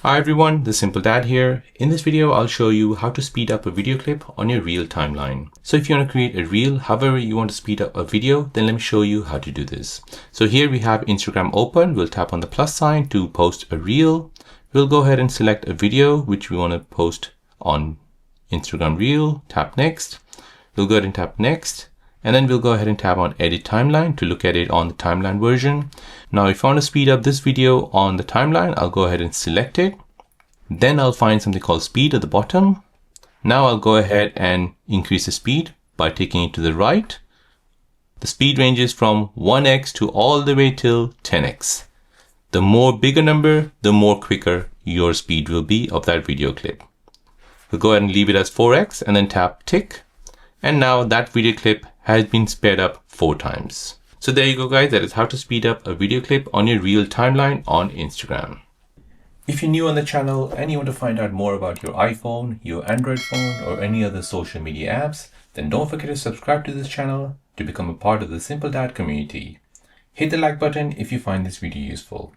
Hi everyone, the Simple Dad here. In this video, I'll show you how to speed up a video clip on your Reel timeline. So if you want to create a Reel, however you want to speed up a video, then let me show you how to do this. So here we have Instagram open. We'll tap on the plus sign to post a Reel. We'll go ahead and select a video which we want to post on Instagram Reel. Tap next. We'll go ahead and tap next. And then we'll go ahead and tap on edit timeline to look at it on the timeline version. Now, if I want to speed up this video on the timeline, I'll go ahead and select it. Then I'll find something called speed at the bottom. Now I'll go ahead and increase the speed by taking it to the right. The speed ranges from 1x to all the way till 10x. The more bigger number, the more quicker your speed will be of that video clip. We'll go ahead and leave it as 4x and then tap tick. And now that video clip has been sped up 4 times. So there you go guys, that is how to speed up a video clip on your Reel timeline on Instagram. If you're new on the channel and you want to find out more about your iPhone, your Android phone, or any other social media apps, then don't forget to subscribe to this channel to become a part of the Simple Dad community. Hit the like button if you find this video useful.